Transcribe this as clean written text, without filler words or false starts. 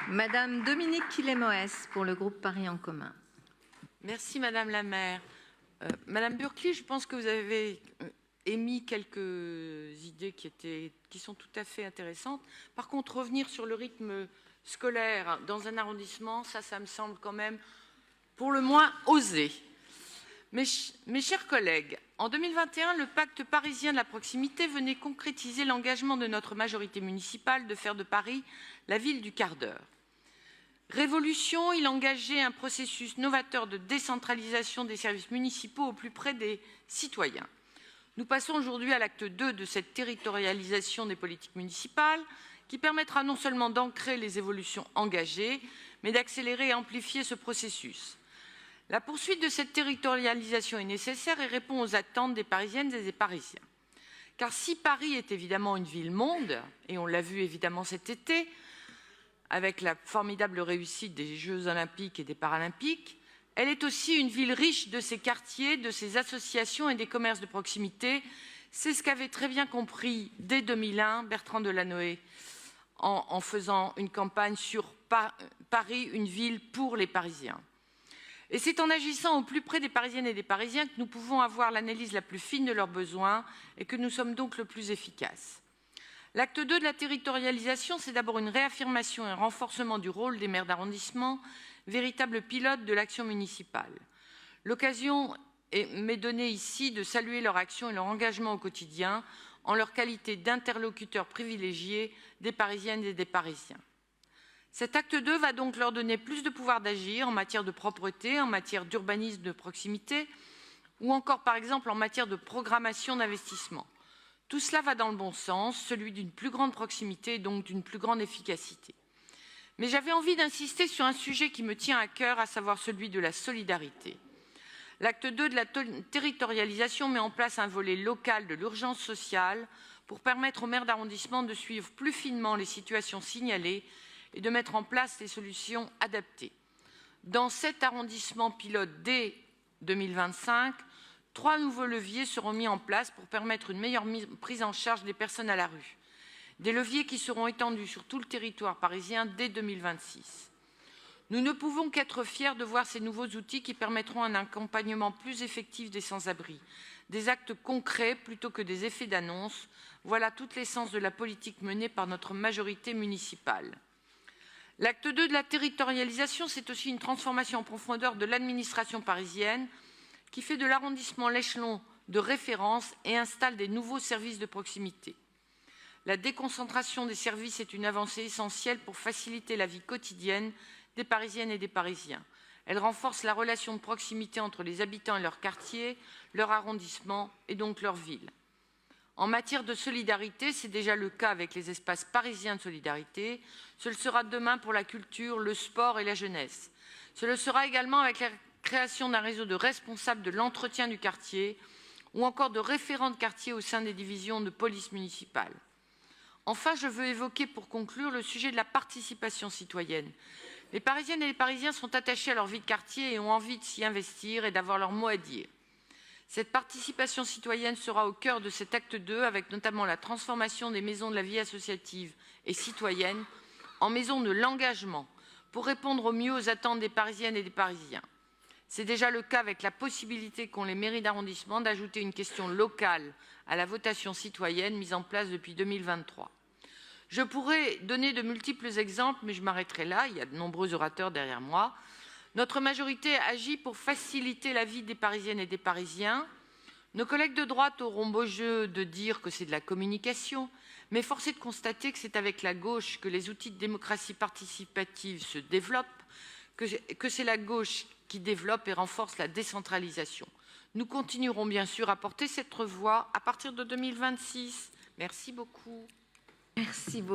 Madame Dominique Quillet-Moès pour le groupe Paris en commun. Merci Madame la maire. Madame Burkli, je pense que vous avez émis quelques idées qui sont tout à fait intéressantes. Par contre, revenir sur le rythme scolaire dans un arrondissement, ça me semble quand même pour le moins osé. Mes chers collègues, en 2021, le pacte parisien de la proximité venait concrétiser l'engagement de notre majorité municipale de faire de Paris la ville du quart d'heure. Révolution, il engageait un processus novateur de décentralisation des services municipaux au plus près des citoyens. Nous passons aujourd'hui à l'acte 2 de cette territorialisation des politiques municipales qui permettra non seulement d'ancrer les évolutions engagées, mais d'accélérer et amplifier ce processus. La poursuite de cette territorialisation est nécessaire et répond aux attentes des Parisiennes et des Parisiens. Car si Paris est évidemment une ville-monde, et on l'a vu évidemment cet été, avec la formidable réussite des Jeux olympiques et des Paralympiques, elle est aussi une ville riche de ses quartiers, de ses associations et des commerces de proximité. C'est ce qu'avait très bien compris dès 2001 Bertrand Delanoë en faisant une campagne sur Paris, une ville pour les Parisiens. Et c'est en agissant au plus près des Parisiennes et des Parisiens que nous pouvons avoir l'analyse la plus fine de leurs besoins et que nous sommes donc le plus efficaces. L'acte 2 de la territorialisation, c'est d'abord une réaffirmation et un renforcement du rôle des maires d'arrondissement, véritables pilotes de l'action municipale. L'occasion m'est donnée ici de saluer leur action et leur engagement au quotidien en leur qualité d'interlocuteurs privilégiés des Parisiennes et des Parisiens. Cet acte 2 va donc leur donner plus de pouvoir d'agir en matière de propreté, en matière d'urbanisme de proximité ou encore par exemple en matière de programmation d'investissement. Tout cela va dans le bon sens, celui d'une plus grande proximité et donc d'une plus grande efficacité. Mais j'avais envie d'insister sur un sujet qui me tient à cœur, à savoir celui de la solidarité. L'acte 2 de la territorialisation met en place un volet local de l'urgence sociale pour permettre aux maires d'arrondissement de suivre plus finement les situations signalées et de mettre en place les solutions adaptées. Dans cet arrondissement pilote dès 2025, 3 nouveaux leviers seront mis en place pour permettre une meilleure prise en charge des personnes à la rue. Des leviers qui seront étendus sur tout le territoire parisien dès 2026. Nous ne pouvons qu'être fiers de voir ces nouveaux outils qui permettront un accompagnement plus effectif des sans-abri. Des actes concrets plutôt que des effets d'annonce. Voilà toute l'essence de la politique menée par notre majorité municipale. L'acte 2 de la territorialisation, c'est aussi une transformation en profondeur de l'administration parisienne qui fait de l'arrondissement l'échelon de référence et installe des nouveaux services de proximité. La déconcentration des services est une avancée essentielle pour faciliter la vie quotidienne des Parisiennes et des Parisiens. Elle renforce la relation de proximité entre les habitants et leur quartier, leur arrondissement et donc leur ville. En matière de solidarité, c'est déjà le cas avec les espaces parisiens de solidarité. Ce le sera demain pour la culture, le sport et la jeunesse. Ce le sera également avec la création d'un réseau de responsables de l'entretien du quartier ou encore de référents de quartier au sein des divisions de police municipale. Enfin, je veux évoquer pour conclure le sujet de la participation citoyenne. Les Parisiennes et les Parisiens sont attachés à leur vie de quartier et ont envie de s'y investir et d'avoir leur mot à dire. Cette participation citoyenne sera au cœur de cet acte 2 avec notamment la transformation des maisons de la vie associative et citoyenne en maisons de l'engagement pour répondre au mieux aux attentes des Parisiennes et des Parisiens. C'est déjà le cas avec la possibilité qu'ont les mairies d'arrondissement d'ajouter une question locale à la votation citoyenne mise en place depuis 2023. Je pourrais donner de multiples exemples, mais je m'arrêterai là, il y a de nombreux orateurs derrière moi. Notre majorité agit pour faciliter la vie des Parisiennes et des Parisiens. Nos collègues de droite auront beau jeu de dire que c'est de la communication, mais force est de constater que c'est avec la gauche que les outils de démocratie participative se développent, que c'est la gauche qui développe et renforce la décentralisation. Nous continuerons bien sûr à porter cette voix à partir de 2026. Merci beaucoup. Merci beaucoup.